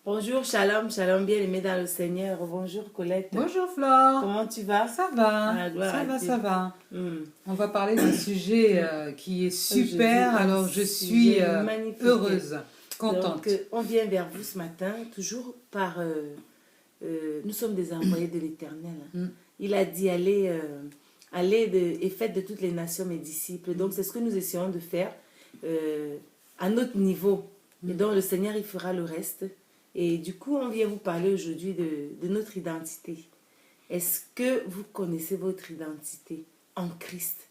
Bonjour, shalom, shalom, bien-aimé dans le Seigneur. Bonjour Colette. Bonjour Flore. Comment tu vas? Ça va, Ah, gloire à Dieu. ça va. Hmm. On va parler d'un sujet qui est super, Aujourd'hui, alors un je suis sujet magnifique. heureuse, contente. Donc, on vient vers vous ce matin, toujours par... nous sommes des envoyés de l'Éternel. Il a dit, allez et faites de toutes les nations mes disciples. Donc, c'est ce que nous essayons de faire à notre niveau. Et donc, le Seigneur, il fera le reste. Et du coup, on vient vous parler aujourd'hui de notre identité. Est-ce que vous connaissez votre identité en Christ?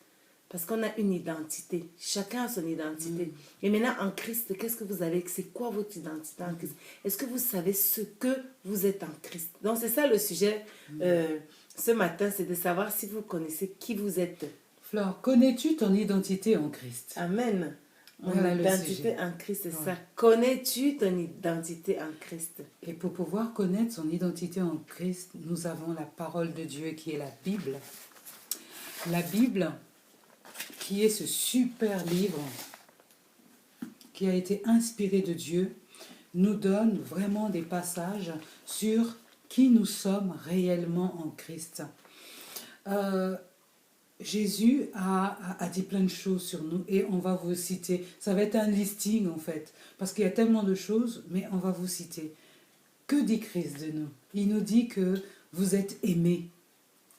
Parce qu'on a une identité. Chacun a son identité. Et maintenant, en Christ, qu'est-ce que vous avez? C'est quoi votre identité en Christ? Est-ce que vous savez ce que vous êtes en Christ? Donc, c'est ça le sujet ce matin, c'est de savoir si vous connaissez qui vous êtes. Flore, connais-tu ton identité en Christ? Amen. Mon Voilà identité en Christ, c'est ça. Connais-tu ton identité en Christ? Et pour pouvoir connaître son identité en Christ, nous avons la parole de Dieu qui est la Bible. La Bible, qui est ce super livre qui a été inspiré de Dieu, nous donne vraiment des passages sur qui nous sommes réellement en Christ. Jésus a dit plein de choses sur nous et on va vous citer. Ça va être un listing en fait, parce qu'il y a tellement de choses, mais on va vous citer. Que dit Christ de nous? Il nous dit que vous êtes aimés.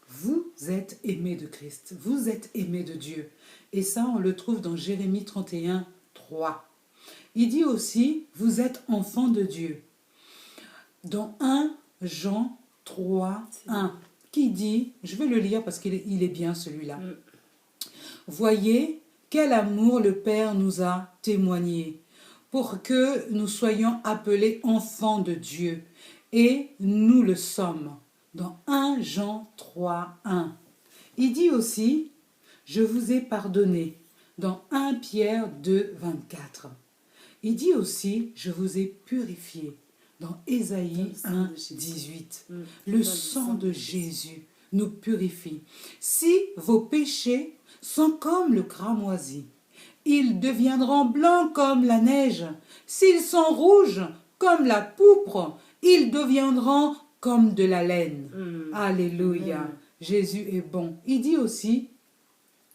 Vous êtes aimés de Christ. Vous êtes aimés de Dieu. Et ça, on le trouve dans Jérémie 31, 3. Il dit aussi, vous êtes enfants de Dieu. Dans 1 Jean 3, 1. Qui dit, je vais le lire parce qu'il est bien celui-là. Voyez quel amour le Père nous a témoigné pour que nous soyons appelés enfants de Dieu. Et nous le sommes. Dans 1 Jean 3, 1. Il dit aussi, je vous ai pardonné. Dans 1 Pierre 2, 24. Il dit aussi, je vous ai purifié. Dans Ésaïe 1, 18. Le sang de Jésus nous purifie. Si vos péchés sont comme le cramoisi, ils deviendront blancs comme la neige. S'ils sont rouges comme la pourpre, ils deviendront comme de la laine. Alléluia. Jésus est bon. Il dit aussi,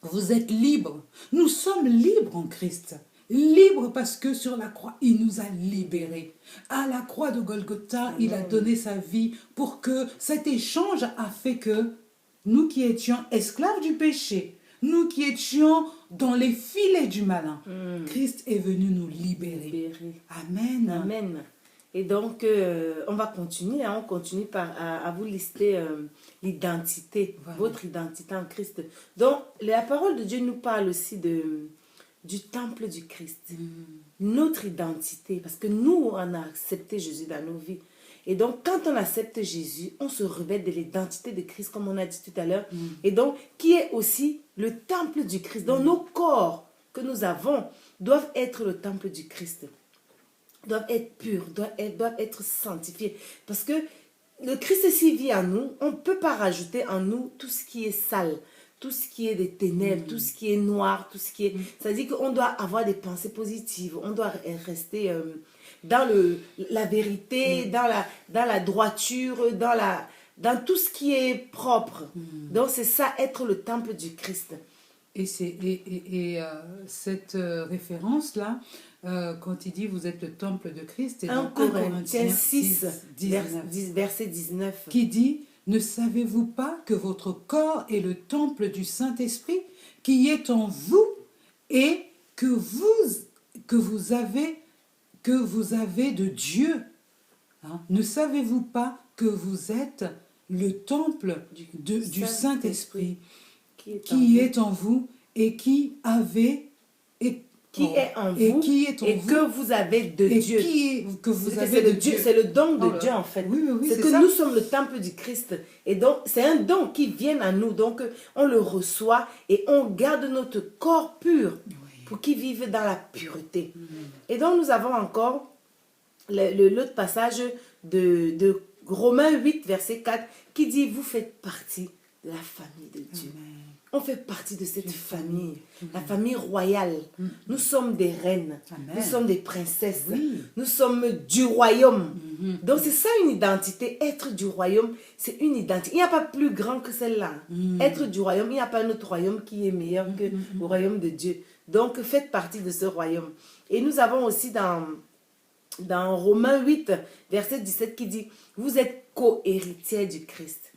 vous êtes libres. Nous sommes libres en Christ. Libre parce que sur la croix, il nous a libérés. À la croix de Golgotha, il a donné sa vie pour que cet échange a fait que nous qui étions esclaves du péché, nous qui étions dans les filets du malin, Christ est venu nous libérer. Amen. Amen. Et donc, on va continuer. On continue à vous lister l'identité, votre identité en Christ. Donc, la parole de Dieu nous parle aussi du temple du Christ, notre identité, parce que nous, on a accepté Jésus dans nos vies. Et donc, quand on accepte Jésus, on se revêt de l'identité de Christ, comme on a dit tout à l'heure, et donc, qui est aussi le temple du Christ. Donc, nos corps que nous avons doivent être le temple du Christ, doivent être purs, doivent être sanctifiés, parce que le Christ, s'il vit en nous, on ne peut pas rajouter en nous tout ce qui est sale, tout ce qui est des ténèbres, tout ce qui est noir, tout ce qui est... C'est-à-dire qu'on doit avoir des pensées positives, on doit rester dans la vérité, dans la droiture, dans tout ce qui est propre. Donc c'est ça, être le temple du Christ. Et cette référence-là, quand il dit vous êtes le temple de Christ, c'est dans 1 Corinthiens 6, verset 19. Qui dit, ne savez-vous pas que votre corps est le temple du Saint-Esprit qui est en vous et que vous avez de Dieu, hein? Ne savez-vous pas que vous êtes le temple du Saint-Esprit qui est en vous et qui est en vous et que vous avez de Dieu. C'est le don de Dieu en fait. Oui, c'est que ça. Nous sommes le temple du Christ. Et donc, c'est un don qui vient à nous. Donc, on le reçoit et on garde notre corps pur pour qu'il vive dans la pureté. Et donc, nous avons encore l'autre passage de Romains 8, verset 4, qui dit, vous faites partie de la famille de Dieu. Amen. On fait partie de cette famille, la famille royale. Nous sommes des reines, nous sommes des princesses, nous sommes du royaume. Donc c'est ça une identité. Être du royaume, c'est une identité. Il n'y a pas plus grand que celle-là. Être du royaume, il n'y a pas un autre royaume qui est meilleur que le royaume de Dieu. Donc faites partie de ce royaume. Et nous avons aussi dans Romains 8, verset 17 qui dit, vous êtes co-héritiers du Christ.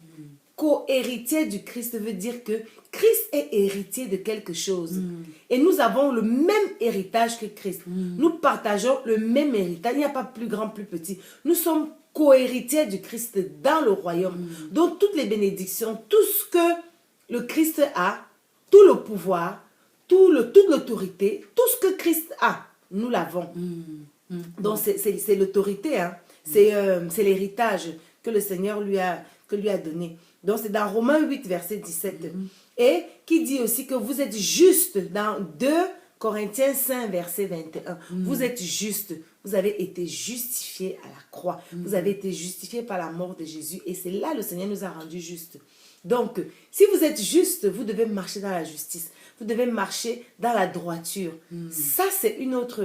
Co-héritier du Christ veut dire que Christ est héritier de quelque chose. Et nous avons le même héritage que Christ. Nous partageons le même héritage. Il n'y a pas plus grand, plus petit. Nous sommes co-héritiers du Christ dans le royaume. Donc toutes les bénédictions, tout ce que le Christ a, tout le pouvoir, toute l'autorité, tout ce que Christ a, nous l'avons. Donc c'est l'autorité, hein. C'est l'héritage que le Seigneur lui a donné. Donc c'est dans Romains 8, verset 17. Et qui dit aussi que vous êtes juste dans 2 Corinthiens 5, verset 21. Vous êtes juste. Vous avez été justifiés à la croix. Vous avez été justifiés par la mort de Jésus. Et c'est là le Seigneur nous a rendus justes. Donc, si vous êtes juste, vous devez marcher dans la justice. Vous devez marcher dans la droiture. Ça, c'est une autre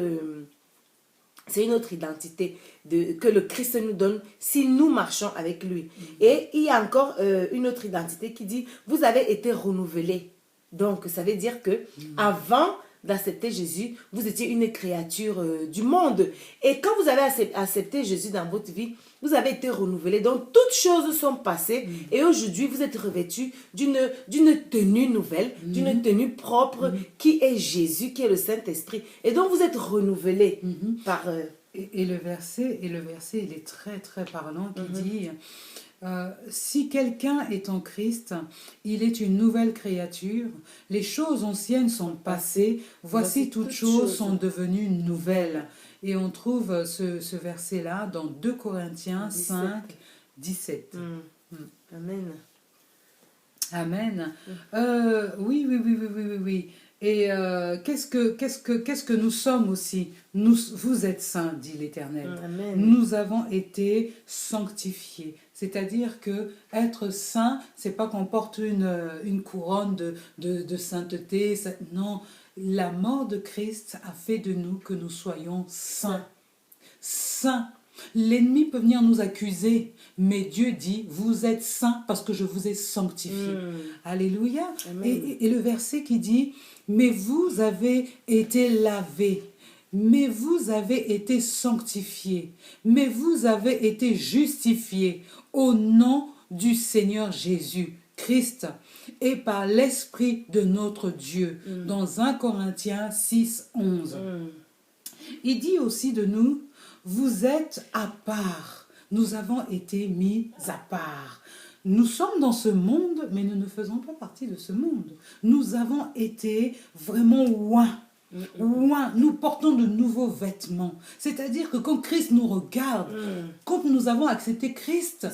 identité que le Christ nous donne si nous marchons avec lui. Et il y a encore une autre identité qui dit, vous avez été renouvelés. Donc, ça veut dire que avant d'accepter Jésus, vous étiez une créature du monde. Et quand vous avez accepté Jésus dans votre vie, vous avez été renouvelés. Donc, toutes choses sont passées. Et aujourd'hui, vous êtes revêtus d'une tenue nouvelle, d'une tenue propre, qui est Jésus, qui est le Saint-Esprit. Et donc, vous êtes renouvelés par... Et le verset, il est très, très parlant, qui dit... si quelqu'un est en Christ, il est une nouvelle créature. Les choses anciennes sont passées. Voici toutes choses sont devenues nouvelles. Et on trouve ce verset-là dans 2 Corinthiens 5, 17. Amen. Amen. Oui. Et qu'est-ce que nous sommes aussi? Vous êtes saints, dit l'Éternel. Nous avons été sanctifiés. C'est-à-dire que être saint, c'est pas qu'on porte une couronne de sainteté. Non, la mort de Christ a fait de nous que nous soyons saints. Saints. L'ennemi peut venir nous accuser, mais Dieu dit, vous êtes saints parce que je vous ai sanctifiés. Alléluia. Et le verset qui dit, mais vous avez été lavés, mais vous avez été sanctifiés, mais vous avez été justifiés au nom du Seigneur Jésus Christ et par l'Esprit de notre Dieu. Dans 1 Corinthiens 6, 11. Il dit aussi de nous, vous êtes à part. Nous avons été mis à part. Nous sommes dans ce monde, mais nous ne faisons pas partie de ce monde. Nous avons été vraiment loin. Nous portons de nouveaux vêtements. C'est-à-dire que quand Christ nous regarde, quand nous avons accepté Christ,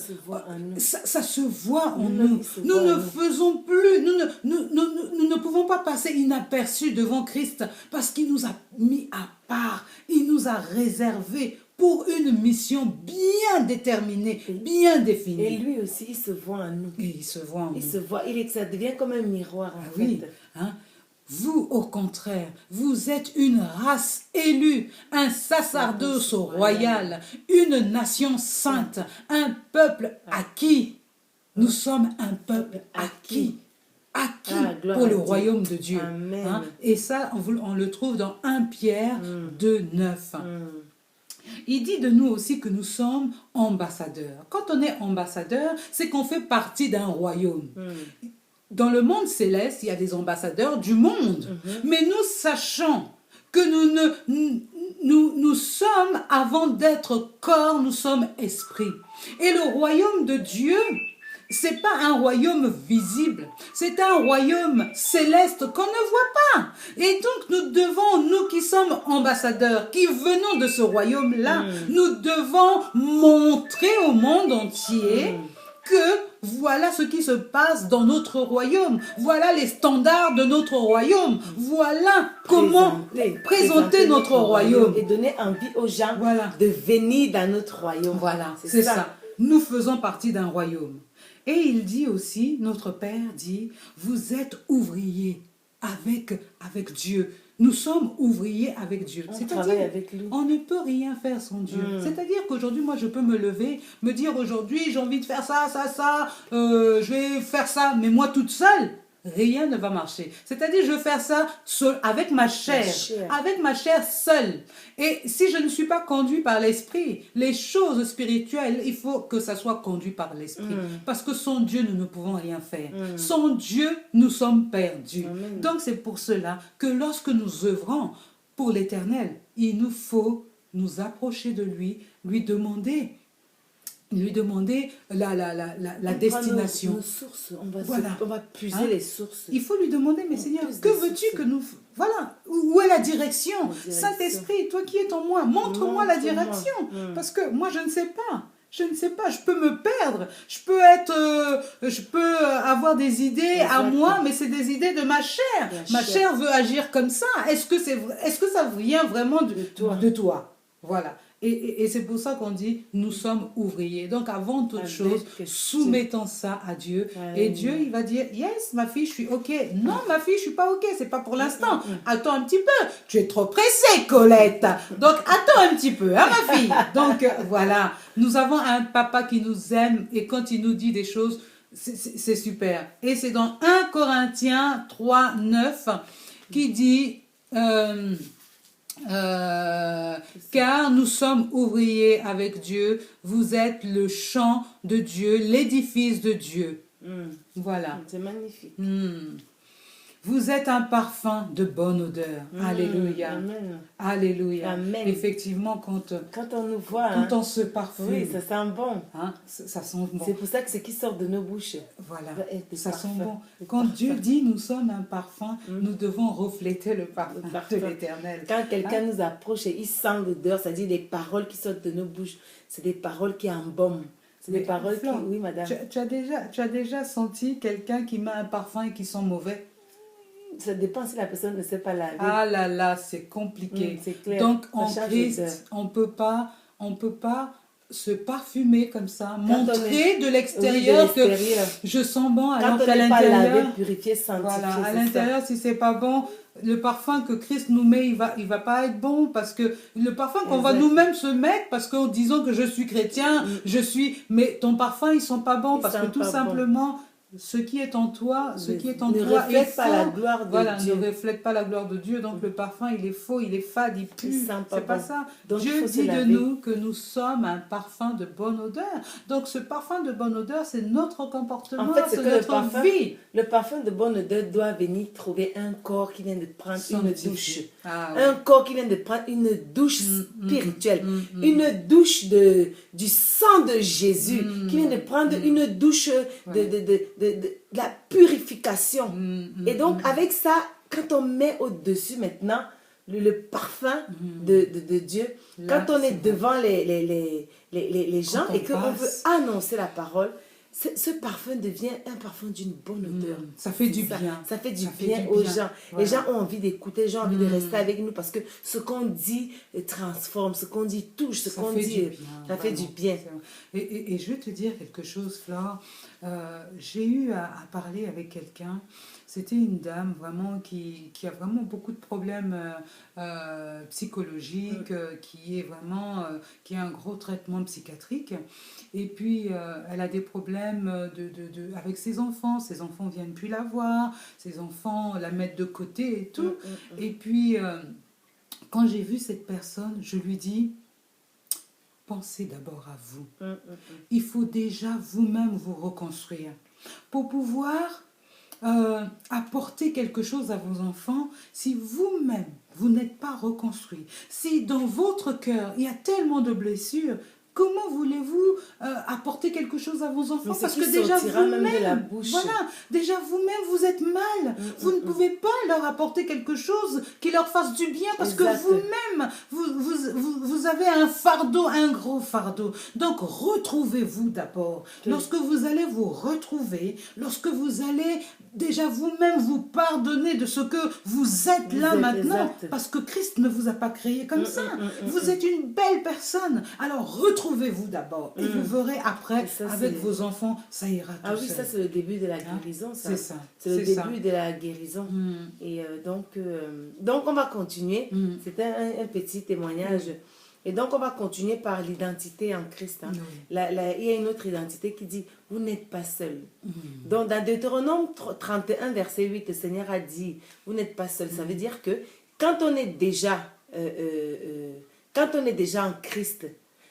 ça se voit en nous. Nous ne faisons plus, nous ne pouvons pas passer inaperçus devant Christ parce qu'il nous a mis à part. Il nous a réservé pour une mission bien déterminée, bien définie. Et lui aussi, il se voit en nous. Et il se voit en nous. Ça devient comme un miroir en fait. Oui, hein? Vous, au contraire, vous êtes une race élue, un sacerdoce royal, une nation sainte, un peuple acquis. Nous sommes un peuple acquis pour le royaume de Dieu. Hein? Et ça, on le trouve dans 1 Pierre 2, 9. Il dit de nous aussi que nous sommes ambassadeurs. Quand on est ambassadeur, c'est qu'on fait partie d'un royaume. Dans le monde céleste, il y a des ambassadeurs du monde. Mais nous sachons que nous sommes, avant d'être corps, nous sommes esprit. Et le royaume de Dieu, c'est pas un royaume visible. C'est un royaume céleste qu'on ne voit pas. Et donc nous devons, nous qui sommes ambassadeurs, qui venons de ce royaume-là, nous devons montrer au monde entier que voilà ce qui se passe dans notre royaume. Voilà les standards de notre royaume. Voilà comment présenter notre royaume. Et donner envie aux gens de venir dans notre royaume. Voilà, c'est ça. Nous faisons partie d'un royaume. Et il dit aussi, notre Père dit, vous êtes ouvriers avec Dieu nous sommes ouvriers avec Dieu. On travaille avec lui. On ne peut rien faire sans Dieu. C'est-à-dire qu'aujourd'hui, moi, je peux me lever, me dire aujourd'hui, j'ai envie de faire ça, je vais faire ça, mais moi toute seule, rien ne va marcher. C'est-à-dire, je vais faire ça seul, avec ma chair seule. Et si je ne suis pas conduit par l'esprit, les choses spirituelles, il faut que ça soit conduit par l'esprit. Parce que sans Dieu, nous ne pouvons rien faire. Sans Dieu, nous sommes perdus. Amen. Donc, c'est pour cela que lorsque nous œuvrons pour l'Éternel, il nous faut nous approcher de lui, lui demander la destination. Nos sources, Voilà. on va puiser les sources. Il faut lui demander, mais Seigneur, que veux-tu que nous... Voilà, où est la direction? Saint-Esprit, toi qui es en moi, montre-moi la direction. Parce que moi, je ne sais pas. Je peux me perdre, je peux avoir des idées à moi, mais c'est des idées de ma chair. Ma chair veut agir comme ça. Est-ce que ça vient vraiment de toi? Voilà. Et c'est pour ça qu'on dit, nous sommes ouvriers. Donc avant toute chose, soumettons ça à Dieu. Et Dieu, il va dire, yes, ma fille, je suis OK. Non, ma fille, je suis pas OK. C'est pas pour l'instant. Attends un petit peu. Tu es trop pressée, Colette. Donc attends un petit peu, hein, ma fille. Donc voilà. Nous avons un papa qui nous aime et quand il nous dit des choses, c'est super. Et c'est dans 1 Corinthiens 3, 9 qui dit... car nous sommes ouvriers avec Dieu, vous êtes le champ de Dieu, l'édifice de Dieu. Voilà. C'est magnifique. Vous êtes un parfum de bonne odeur. Alléluia. Amen. Alléluia. Amen. Effectivement, quand on nous voit, quand on se parfume, oui, ça sent bon. Ça sent bon. C'est pour ça que ce qui sort de nos bouches, voilà, ça sent bon. Quand Dieu dit nous sommes un parfum, nous devons refléter le parfum de l'Éternel. Quand quelqu'un nous approche et il sent l'odeur, c'est-à-dire les paroles qui sortent de nos bouches, c'est des paroles qui embaument. C'est des paroles qui... Oui, madame. Tu as déjà senti quelqu'un qui met un parfum et qui sent mauvais? Ça dépend si la personne ne sait pas laver. Ah là là, c'est compliqué. C'est clair. Donc en Christ, on peut pas se parfumer comme ça, montrer de l'extérieur que je sens bon, alors qu'à l'intérieur, purifier, sanctifier. Voilà, à l'intérieur, si c'est pas bon, le parfum que Christ nous met, il va pas être bon, parce que le parfum qu'on va nous-mêmes se mettre, parce qu'en disant que je suis chrétien, mais ton parfum, ils sont pas bons, parce que tout simplement, ce qui est en toi, ne reflète pas la gloire de Dieu. Ne reflète pas la gloire de Dieu. Donc le parfum, il est faux, il est fade, il pue. C'est pas ça. Donc, Dieu dit de nous que nous sommes un parfum de bonne odeur. Donc ce parfum de bonne odeur, c'est notre comportement, c'est notre vie. Le parfum de bonne odeur doit venir trouver un corps qui vient de prendre une douche. Un corps qui vient de prendre une douche spirituelle. Une douche du sang de Jésus. Qui vient de prendre une douche de la purification. Et donc, avec ça, quand on met au-dessus maintenant le parfum de Dieu, là, quand on est devant les gens et qu'on veut annoncer la parole, ce parfum devient un parfum d'une bonne odeur. Ça fait du bien. Ça fait du bien aux gens. Voilà. Les gens ont envie d'écouter, les gens ont envie de rester avec nous parce que ce qu'on dit transforme, ce qu'on dit touche, ce qu'on dit, ça fait du bien. Et je vais te dire quelque chose, Flore. J'ai eu à parler avec quelqu'un. C'était une dame vraiment qui a vraiment beaucoup de problèmes psychologiques, qui a un gros traitement psychiatrique. Et puis, elle a des problèmes avec ses enfants. Ses enfants ne viennent plus la voir. Ses enfants la mettent de côté et tout. Et puis, quand j'ai vu cette personne, je lui dis, pensez d'abord à vous. Il faut déjà vous-même vous reconstruire. Pour pouvoir apporter quelque chose à vos enfants, si vous-même, vous n'êtes pas reconstruit, si dans votre cœur, il y a tellement de blessures, comment voulez-vous apporter quelque chose à vos enfants? Parce que déjà vous-même, déjà vous-même, vous êtes mal. Vous ne pouvez pas leur apporter quelque chose qui leur fasse du bien parce que vous-même, vous avez un fardeau, un gros fardeau. Donc, retrouvez-vous d'abord. Lorsque vous allez vous retrouver, lorsque vous allez déjà vous-même vous pardonner de ce que vous êtes là maintenant, parce que Christ ne vous a pas créé comme ça. Vous êtes une belle personne. Alors retrouvez-vous d'abord et vous verrez après ça, avec vos enfants, ça ira tout seul. Ah oui, ça c'est le début de la guérison. C'est ça. C'est le début de la guérison. Et donc on va continuer. C'était un petit témoignage. Et donc, on va continuer par l'identité en Christ. Hein. Il y a une autre identité qui dit, vous n'êtes pas seul. Donc, dans Deutéronome 31, verset 8, le Seigneur a dit, vous n'êtes pas seul. Ça veut dire que quand on est déjà, en Christ,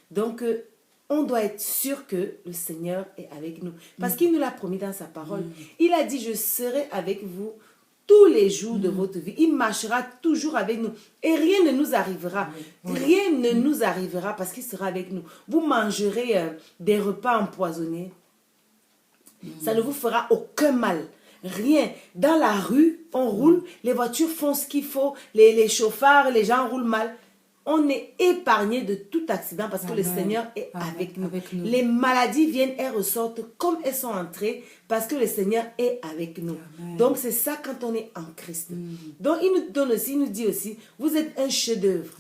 donc, on doit être sûr que le Seigneur est avec nous. Parce qu'il nous l'a promis dans sa parole. Il a dit, je serai avec vous tous les jours de votre vie. Il marchera toujours avec nous. Et rien ne nous arrivera. Rien ne nous arrivera parce qu'il sera avec nous. Vous mangerez des repas empoisonnés. Ça ne vous fera aucun mal. Rien. Dans la rue, on roule. Les voitures font ce qu'il faut. Les chauffards, les gens roulent mal. On est épargné de tout accident parce que le Seigneur est avec nous. Les maladies viennent et ressortent comme elles sont entrées parce que le Seigneur est avec nous. Donc c'est ça quand on est en Christ. Donc il nous donne aussi, il nous dit aussi, vous êtes un chef-d'œuvre.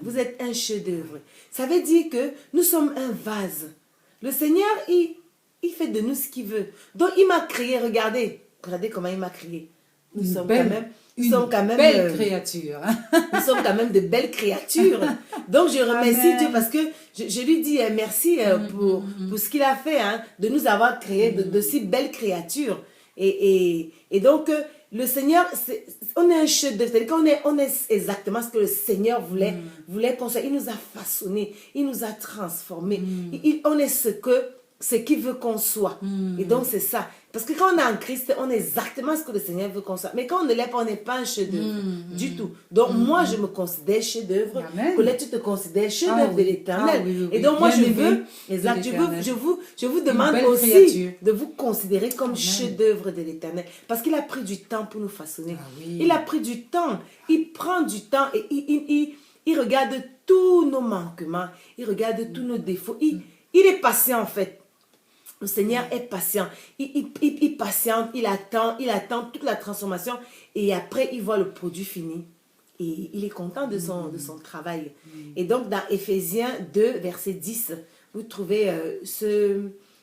Vous êtes un chef-d'œuvre. Ça veut dire que nous sommes un vase. Le Seigneur, il fait de nous ce qu'il veut. Donc il m'a créé, regardez comment il m'a créé. Nous sommes quand même belle créature. Nous sommes quand même de belles créatures. Donc je remercie Dieu parce que je lui dis merci pour ce qu'il a fait, hein, de nous avoir créé de si belles créatures. Et donc le Seigneur, on est un chef-d'œuvre, c'est-à-dire qu'on est exactement ce que le Seigneur voulait qu'on soit. Il nous a façonnés, il nous a transformés. On est ce qu'il veut qu'on soit. Et donc c'est ça. Parce que quand on est en Christ, on est exactement ce que le Seigneur veut qu'on soit. Mais quand on ne l'est pas, on n'est pas un chef-d'œuvre du tout. Donc moi, je me considère chef-d'œuvre. Colette, tu te considères chef-d'œuvre de l'Éternel. Et donc moi, je vous demande aussi de vous considérer comme chef-d'œuvre de l'Éternel. Parce qu'il a pris du temps pour nous façonner. Il a pris du temps. Il prend du temps et il regarde tous nos manquements. Il regarde tous nos défauts. Il est patient en fait. Le Seigneur est patient. Il patiente, il attend toute la transformation et après il voit le produit fini. Et il est content de son travail. Et donc dans Éphésiens 2, verset 10, vous trouvez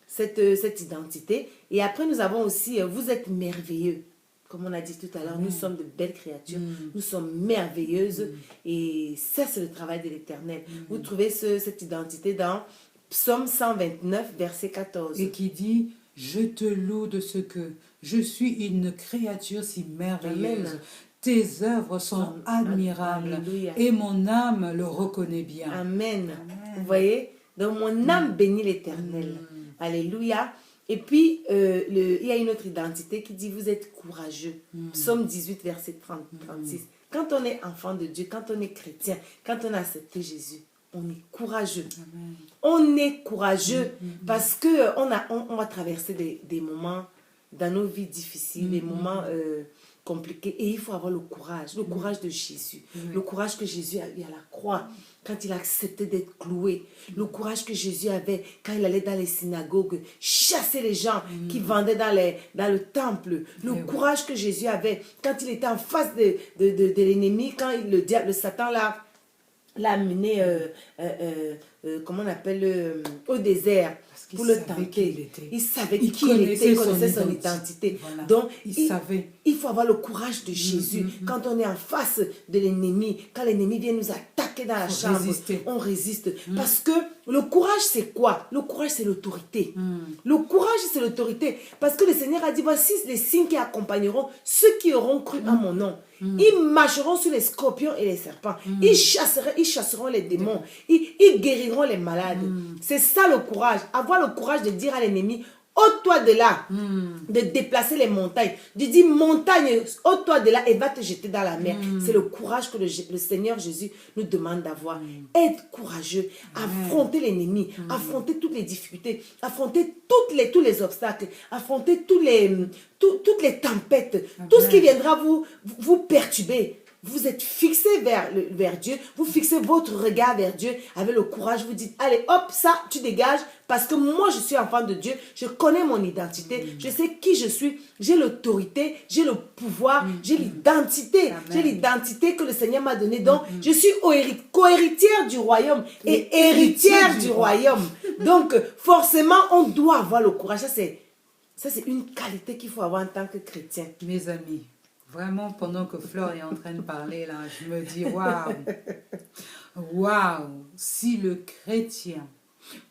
cette identité. Et après nous avons aussi, vous êtes merveilleux. Comme on a dit tout à l'heure, nous sommes de belles créatures. Nous sommes merveilleuses. Et ça, c'est le travail de l'Éternel. Vous trouvez cette identité dans Psaume 129, verset 14. Et qui dit, je te loue de ce que je suis une créature si merveilleuse. Amen. Tes œuvres sont admirables. Alléluia. Et mon âme le reconnaît bien. Amen. Vous voyez? Donc mon âme bénit l'Éternel. Alléluia. Et puis, il y a une autre identité qui dit, vous êtes courageux. Psaume 18, verset 36. Quand on est enfant de Dieu, quand on est chrétien, quand on a accepté Jésus, on est courageux. Amen. On est courageux parce qu'on va traverser des moments dans nos vies difficiles, des moments compliqués. Et il faut avoir le courage de Jésus. Le courage que Jésus a eu à la croix quand il a accepté d'être cloué. Le courage que Jésus avait quand il allait dans les synagogues, chasser les gens qui vendaient dans le temple. Le courage que Jésus avait quand il était en face de l'ennemi, quand le diable, le Satan l'a amené, comment on appelle, au désert pour le tenter. Il savait qui il était, il connaissait son identité. Voilà. Donc, il faut avoir le courage de Jésus. Quand on est en face de l'ennemi, quand l'ennemi vient nous attaquer dans la chambre, on résiste. Parce que le courage, c'est quoi? Le courage, c'est l'autorité. Le courage, c'est l'autorité. Parce que le Seigneur a dit, voici les signes qui accompagneront ceux qui auront cru en mon nom. Ils marcheront sur les scorpions et les serpents. Ils chasseront les démons. Ils guériront les malades. C'est ça le courage. Avoir le courage de dire à l'ennemi, ôte-toi de là, de déplacer les montagnes. De dire, montagne, ôte-toi de là et va te jeter dans la mer. C'est le courage que le Seigneur Jésus nous demande d'avoir. Être courageux, affronter l'ennemi, affronter toutes les difficultés, affronter tous les obstacles, affronter toutes les tempêtes, tout ce qui viendra vous perturber. vous êtes fixé vers Dieu, vous fixez votre regard vers Dieu avec le courage, vous dites, allez, hop, ça, tu dégages, parce que moi, je suis enfant de Dieu, je connais mon identité, je sais qui je suis, j'ai l'autorité, j'ai le pouvoir, j'ai l'identité que le Seigneur m'a donnée. Donc, je suis co-héritière du royaume et héritière du royaume. Donc, forcément, on doit avoir le courage. Ça, c'est une qualité qu'il faut avoir en tant que chrétien. Mes amis, vraiment, pendant que Flore est en train de parler, là, je me dis, waouh, waouh, si le chrétien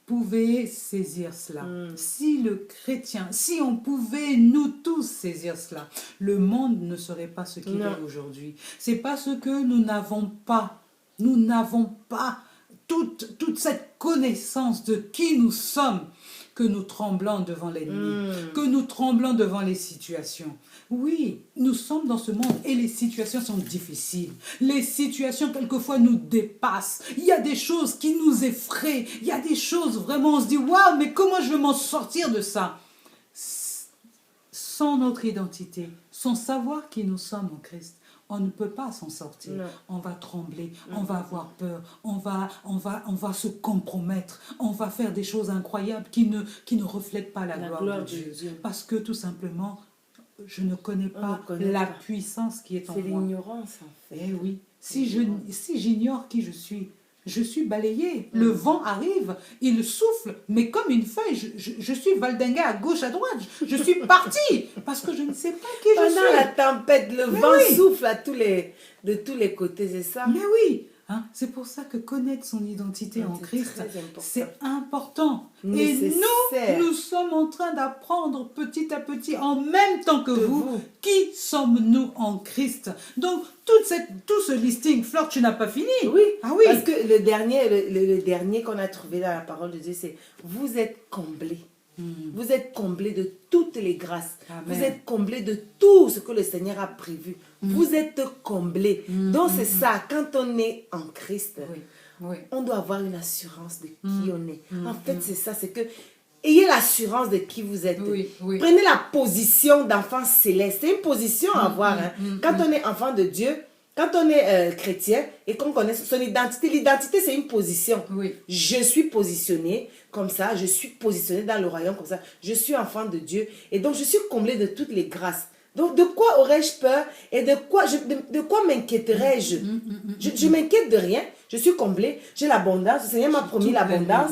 pouvait saisir cela, si on pouvait nous tous saisir cela, le monde ne serait pas ce qu'il est aujourd'hui. C'est parce que nous n'avons pas toute cette connaissance de qui nous sommes que nous tremblons devant l'ennemi, que nous tremblons devant les situations. Oui, nous sommes dans ce monde et les situations sont difficiles. Les situations, quelquefois, nous dépassent. Il y a des choses qui nous effraient. Il y a des choses, vraiment, on se dit, waouh, mais comment je vais m'en sortir de ça? Sans notre identité, sans savoir qui nous sommes en Christ, on ne peut pas s'en sortir. Non. On va trembler, on va avoir peur, on va se compromettre, on va faire des choses incroyables qui ne reflètent pas la gloire de Dieu. Parce que tout simplement, je ne connais pas la puissance qui est en moi. C'est l'ignorance en fait. Eh oui, si j'ignore qui je suis balayée. Le vent arrive, il souffle, mais comme une feuille, je suis valdinguée à gauche, à droite. Je suis partie parce que je ne sais pas qui je suis. Pendant la tempête, le vent souffle de tous les côtés, c'est ça? Mais oui, hein, c'est pour ça que connaître son identité en Christ, c'est important. Et nous sommes en train d'apprendre petit à petit, en même temps que vous, qui sommes-nous en Christ. Donc, tout ce listing, Flore, tu n'as pas fini. Oui, parce que le dernier qu'on a trouvé dans la parole de Dieu, c'est « Vous êtes comblés ». Vous êtes comblés de toutes les grâces. Amen. Vous êtes comblés de tout ce que le Seigneur a prévu. Vous êtes comblés. Donc c'est ça, quand on est en Christ, on doit avoir une assurance de qui on est. En fait, c'est ça, c'est que ayez l'assurance de qui vous êtes. Prenez la position d'enfant céleste. C'est une position à avoir. Quand on est enfant de Dieu, quand on est chrétien et qu'on connaît son identité, l'identité c'est une position. Je suis positionné comme ça, je suis positionné dans le royaume comme ça, je suis enfant de Dieu et donc je suis comblé de toutes les grâces. Donc de quoi aurais-je peur et de quoi m'inquiéterais-je? Je m'inquiète de rien, je suis comblé, j'ai l'abondance, le Seigneur m'a promis l'abondance.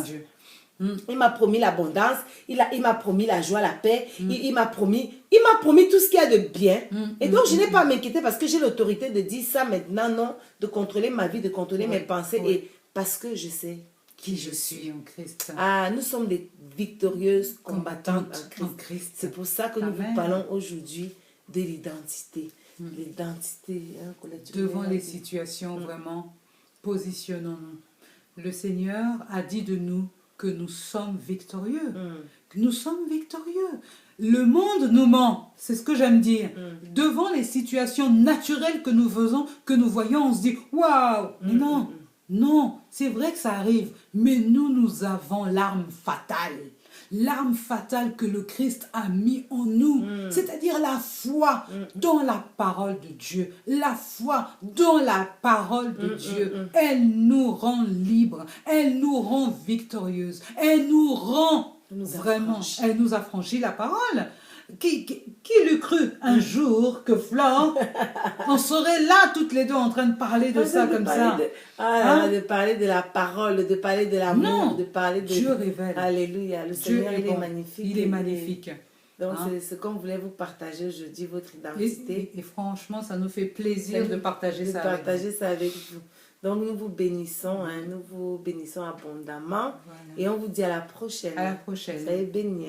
Il m'a promis l'abondance, il m'a promis la joie, la paix, il m'a promis tout ce qu'il y a de bien. Et donc, je n'ai pas à m'inquiéter parce que j'ai l'autorité de dire ça maintenant, non, de contrôler ma vie, de contrôler mes pensées, et parce que je sais qui je suis en Christ. Ah, nous sommes des victorieuses combattantes en Christ. C'est pour ça que nous vous parlons aujourd'hui de l'identité. L'identité. Devant les situations, vraiment, positionnons-nous. Le Seigneur a dit de nous que nous sommes victorieux. Que nous sommes victorieux. Le monde nous ment, c'est ce que j'aime dire. Devant les situations naturelles que nous faisons, que nous voyons, on se dit « Waouh !» Mais non, non, c'est vrai que ça arrive. Mais nous avons l'arme fatale. L'arme fatale que le Christ a mis en nous. C'est-à-dire la foi dans la parole de Dieu. La foi dans la parole de Dieu. Elle nous rend libres. Elle nous rend victorieuses. Elle nous rend vraiment. Elle nous a franchi la parole. Qui l'eût cru un jour que Flore, on serait là toutes les deux en train de parler de ça comme ça. De parler de la parole, de parler de l'amour, de parler de... Dieu révèle. Alléluia, le Seigneur il est magnifique. Il est magnifique. Donc c'est ce qu'on voulait vous partager aujourd'hui, votre identité. Et franchement, ça nous fait plaisir de partager ça avec vous. Donc nous vous bénissons, nous vous bénissons abondamment. Et on vous dit à la prochaine. À la prochaine. Soyez bénis.